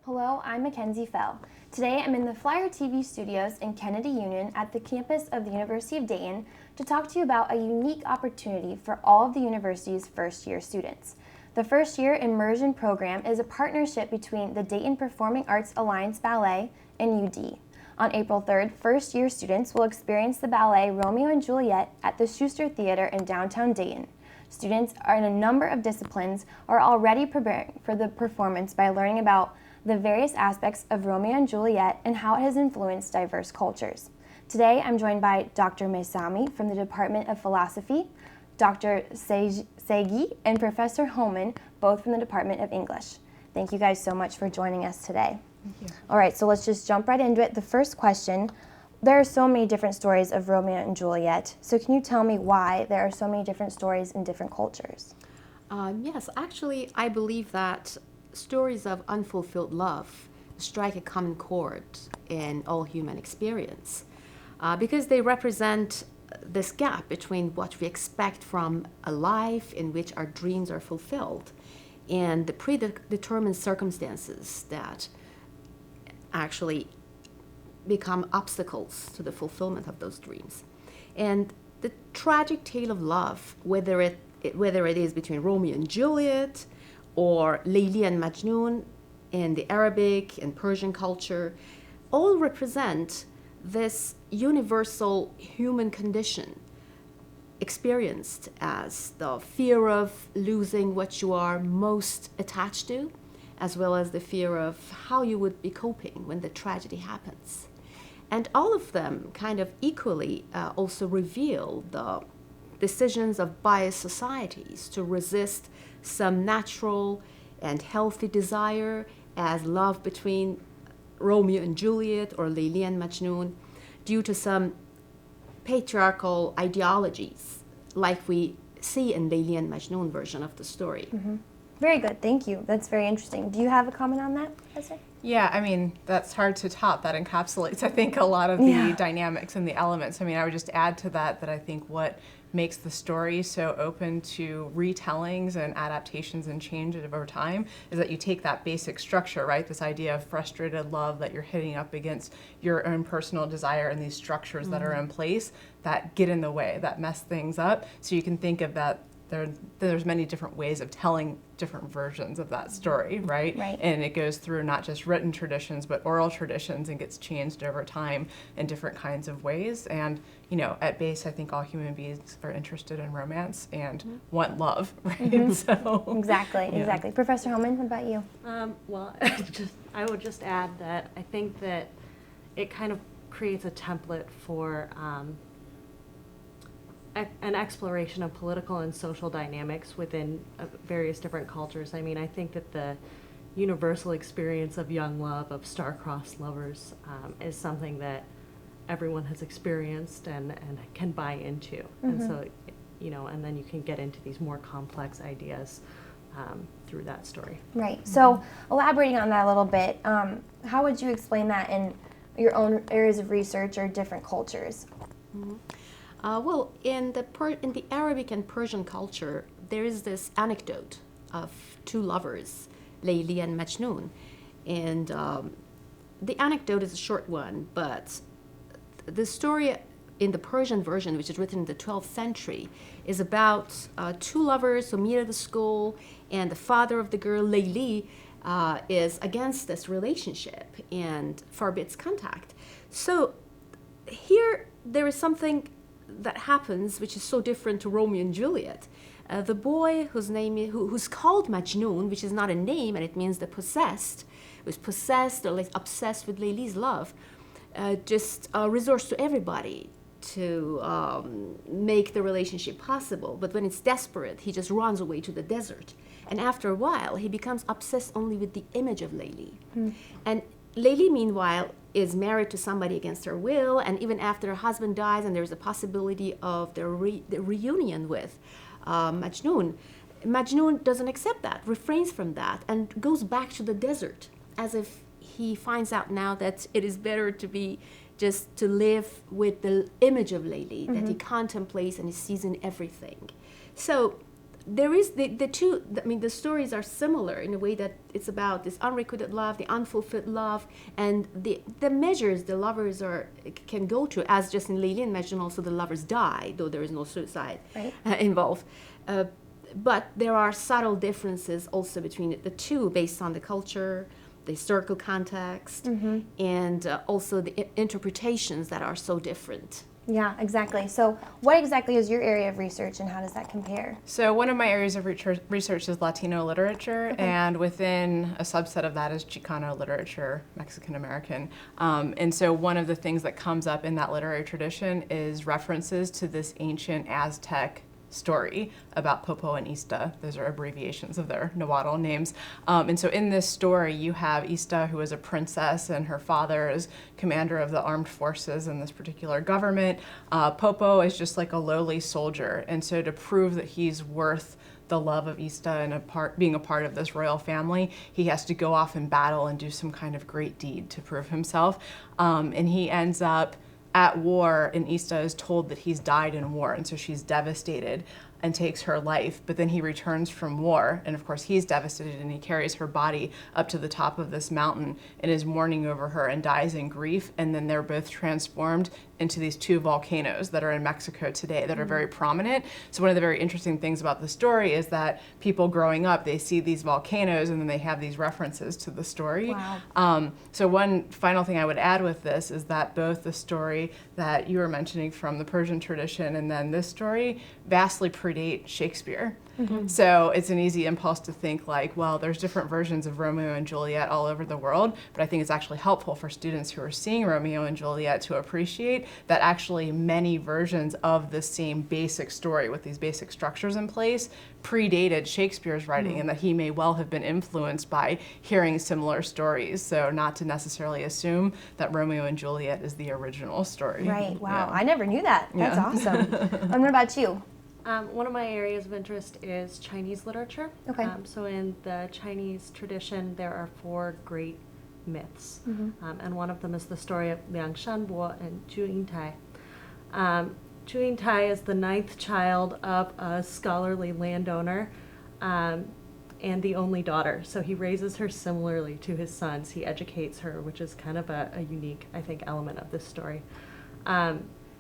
Hello, I'm Mackenzie Fell. Today I'm in the Flyer TV studios in Kennedy Union at the campus of the University of Dayton to talk to you about a unique opportunity for all of the university's first-year students. The first-year Immersion program is a partnership between the Dayton Performing Arts Alliance Ballet and UD. On April 3rd, first-year students will experience the ballet Romeo and Juliet at the Schuster Theater in downtown Dayton. Students in a number of disciplines are already preparing for the performance by learning about the various aspects of Romeo and Juliet and how it has influenced diverse cultures. Today, I'm joined by Dr. Mesami from the Department of Philosophy, Dr. Segi, and Professor Homan, both from the Department of English. Thank you guys so much for joining us today. Thank you. All right, so let's just jump right into it. The first question, there are so many different stories of Romeo and Juliet, so can you tell me why there are so many different stories in different cultures? Yes, actually, I believe that stories of unfulfilled love strike a common chord in all human experience because they represent this gap between what we expect from a life in which our dreams are fulfilled and the predetermined circumstances that actually become obstacles to the fulfillment of those dreams. And the tragic tale of love, whether it is between Romeo and Juliet or Layli and Majnun in the Arabic and Persian culture, all represent this universal human condition experienced as the fear of losing what you are most attached to, as well as the fear of how you would be coping when the tragedy happens. And all of them kind of equally also reveal the decisions of biased societies to resist some natural and healthy desire as love between Romeo and Juliet or Layli and Majnun due to some patriarchal ideologies like we see in Layli and Majnun version of the story. Mm-hmm. Very good, thank you. That's very interesting. Do you have a comment on that, Professor? Yeah, I mean, that's hard to top. That encapsulates, I think, a lot of the dynamics and the elements. I mean, I would just add to that I think what makes the story so open to retellings and adaptations and change over time is that you take that basic structure, right? This idea of frustrated love that you're hitting up against your own personal desire and these structures that are in place that get in the way, that mess things up. So you can think of that there's many different ways of telling different versions of that story, right? Right. And it goes through not just written traditions, but oral traditions and gets changed over time in different kinds of ways. And, you know, at base, I think all human beings are interested in romance and want love, right? So, Exactly. Professor Homan, what about you? Well, I would just add that I think that it kind of creates a template for an exploration of political and social dynamics within various different cultures. I mean, I think that the universal experience of young love, of star-crossed lovers, is something that everyone has experienced and can buy into. And so, you know, and then you can get into these more complex ideas through that story. Right, so elaborating on that a little bit, how would you explain that in your own areas of research or different cultures? Well, in the Arabic and Persian culture, there is this anecdote of two lovers, Layli and Majnun. And the anecdote is a short one, but the story in the Persian version, which is written in the 12th century, is about two lovers who meet at the school, and the father of the girl, Layli, is against this relationship and forbids contact. So here there is something that happens which is so different to Romeo and Juliet. The boy who's called Majnun, which is not a name and it means the possessed, who's possessed or like obsessed with Layli's love, just resorts to everybody to make the relationship possible. But when it's desperate, he just runs away to the desert. And after a while, he becomes obsessed only with the image of Layli. And Layli, meanwhile, is married to somebody against her will, and even after her husband dies and there's a possibility of the reunion with Majnun, Majnun doesn't accept that, refrains from that, and goes back to the desert as if he finds out now that it is better to live with the image of Layli that he contemplates and he sees in everything. So there is the two. I mean, the stories are similar in a way that it's about this unrequited love, the unfulfilled love, and the measures the lovers can go to, as just in Lilian mentioned, also the lovers die, though there is no suicide involved. But there are subtle differences also between the two, based on the culture, the historical context, and also the interpretations that are so different. Yeah, exactly. So what exactly is your area of research and how does that compare? So one of my areas of research is Latino literature, and within a subset of that is Chicano literature, Mexican American. And so one of the things that comes up in that literary tradition is references to this ancient Aztec story about Popo and Ista. Those are abbreviations of their Nahuatl names. And so in this story, you have Ista, who is a princess, and her father is commander of the armed forces in this particular government. Popo is just like a lowly soldier. And so to prove that he's worth the love of Ista and being a part of this royal family, he has to go off in battle and do some kind of great deed to prove himself. And he ends up at war, and Ista is told that he's died in war, and so she's devastated and takes her life. But then he returns from war, and of course he's devastated, and he carries her body up to the top of this mountain and is mourning over her and dies in grief. And then they're both transformed into these two volcanoes that are in Mexico today that are very prominent. So one of the very interesting things about the story is that people growing up, they see these volcanoes and then they have these references to the story. Wow. So one final thing I would add with this is that both the story that you were mentioning from the Persian tradition and then this story vastly predate Shakespeare. So it's an easy impulse to think like, well, there's different versions of Romeo and Juliet all over the world, but I think it's actually helpful for students who are seeing Romeo and Juliet to appreciate that actually many versions of the same basic story with these basic structures in place predated Shakespeare's writing, and that he may well have been influenced by hearing similar stories. So not to necessarily assume that Romeo and Juliet is the original story. Right, wow. Yeah. I never knew that. That's awesome. And what about you? One of my areas of interest is Chinese literature. Okay. So in the Chinese tradition, there are 4 great myths, and one of them is the story of Liang Shanbo and Zhu Yingtai. Zhu Yingtai is the 9th child of a scholarly landowner and the only daughter. So he raises her similarly to his sons. He educates her, which is kind of a unique, I think, element of this story.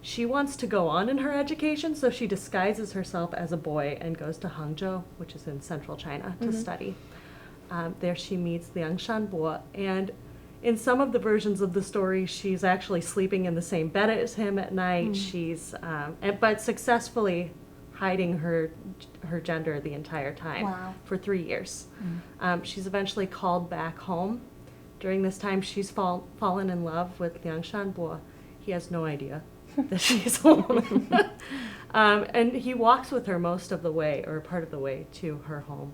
She wants to go on in her education, so she disguises herself as a boy and goes to Hangzhou, which is in central China, to study. There she meets Liang Shanbo, and in some of the versions of the story, she's actually sleeping in the same bed as him at night. She's, but successfully hiding her gender the entire time for 3 years. She's eventually called back home. During this time, she's fallen in love with Liang Shanbo. He has no idea that she's a woman. And he walks with her most of the way, or part of the way, to her home.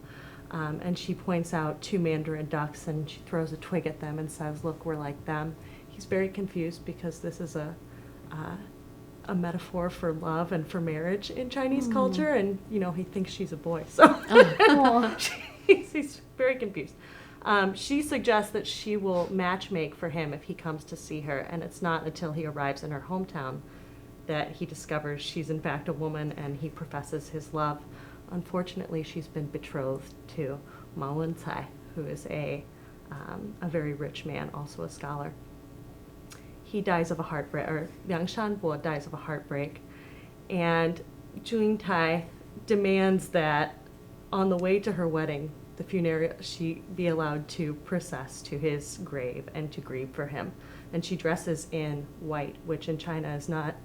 And she points out 2 mandarin ducks, and she throws a twig at them and says, "Look, we're like them." He's very confused because this is a metaphor for love and for marriage in Chinese culture, and he thinks she's a boy, so he's very confused. She suggests that she will matchmake for him if he comes to see her, and it's not until he arrives in her hometown that he discovers she's in fact a woman, and he professes his love. Unfortunately, she's been betrothed to Ma Wencai, who is a very rich man, also a scholar. He dies of a heartbreak, or Liang Shanbo dies of a heartbreak, and Zhu Yingtai demands that on the way to her wedding, the funeral, she be allowed to process to his grave and to grieve for him. And she dresses in white, which in China is not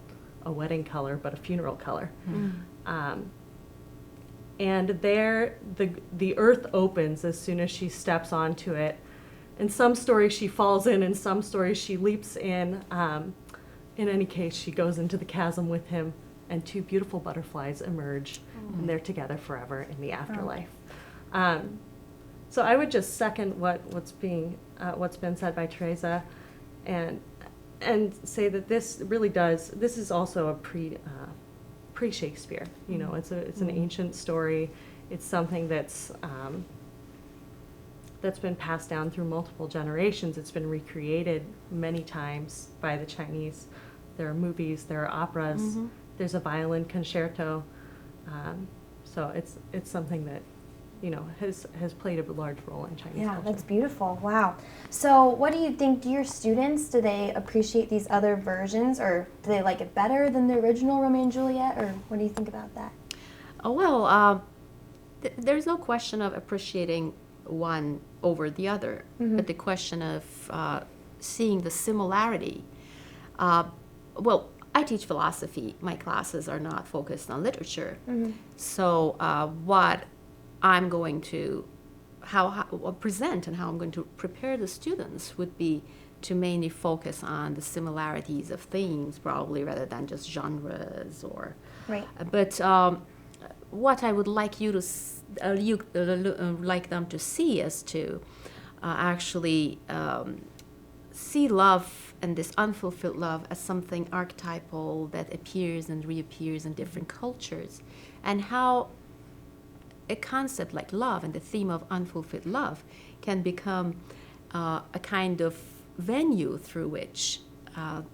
a wedding color, but a funeral color. And there, the earth opens as soon as she steps onto it. In some stories, she falls in some stories, she leaps in. In any case, she goes into the chasm with him, and 2 beautiful butterflies emerge, and they're together forever in the afterlife. So I would just second what's been said by Teresa, and say that this is also a pre-Shakespeare. It's an ancient story. It's something that's been passed down through multiple generations. It's been recreated many times by the Chinese. There are movies, there are operas, there's a violin concerto. So it's something that, you know, has played a large role in Chinese Yeah, culture. that's beautiful. Wow. So what do you think, do your students, do they appreciate these other versions, or do they like it better than the original Romeo and Juliet, or what do you think about that? Oh, well, there's no question of appreciating one over the other, but the question of seeing the similarity. Well, I teach philosophy. My classes are not focused on literature. So what I'm going to how present and how I'm going to prepare the students would be to mainly focus on the similarities of themes, probably, rather than just genres or. Right. But what I would like you to like them to see is to actually see love and this unfulfilled love as something archetypal that appears and reappears in different cultures, and how a concept like love and the theme of unfulfilled love can become a kind of venue through which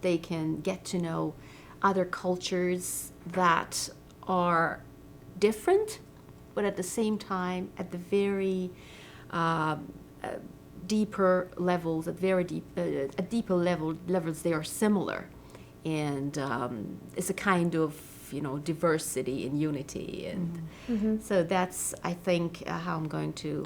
they can get to know other cultures that are different, but at the same time, at the very deeper levels, at deeper levels, they are similar, and it's a kind of diversity and unity, and so that's, I think, how I'm going to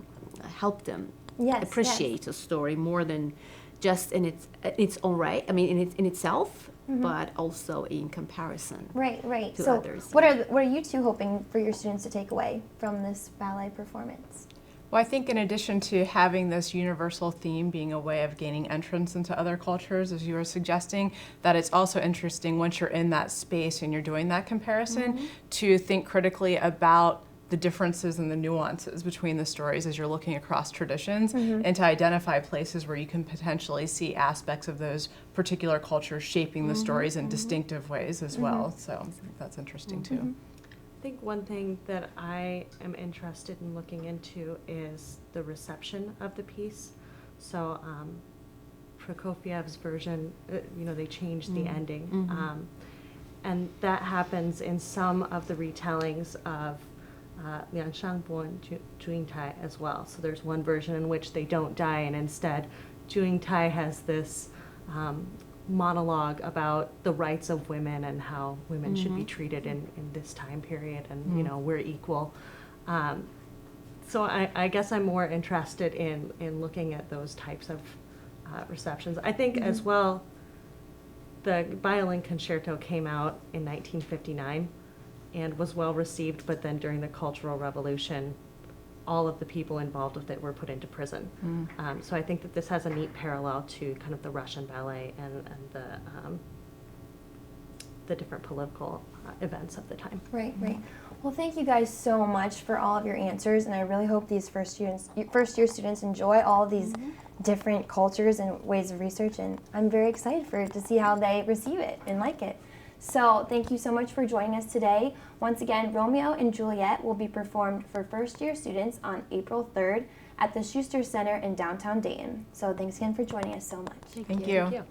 help them appreciate a story more than just in its own right. I mean, in itself, but also in comparison. Right. To So others. what are you two hoping for your students to take away from this ballet performance? Well, I think in addition to having this universal theme being a way of gaining entrance into other cultures, as you were suggesting, that it's also interesting once you're in that space and you're doing that comparison to think critically about the differences and the nuances between the stories as you're looking across traditions, and to identify places where you can potentially see aspects of those particular cultures shaping the stories in distinctive ways as well. So I think that's interesting too. I think one thing that I am interested in looking into is the reception of the piece. So Prokofiev's version, they changed the ending. And that happens in some of the retellings of Liang Shangbo and Juliet as well. So there's one version in which they don't die, and instead Juliet has this monologue about the rights of women and how women should be treated in this time period, and we're equal. So I guess I'm more interested in looking at those types of receptions. I think as well, the violin concerto came out in 1959 and was well received, but then during the Cultural Revolution, all of the people involved with it were put into prison. So I think that this has a neat parallel to kind of the Russian ballet and the different political events of the time. Right. Well, thank you guys so much for all of your answers, and I really hope these first year students enjoy all of these different cultures and ways of research, and I'm very excited to see how they receive it and like it. So thank you so much for joining us today. Once again, Romeo and Juliet will be performed for first-year students on April 3rd at the Schuster Center in downtown Dayton. So thanks again for joining us so much. Thank you. Thank you.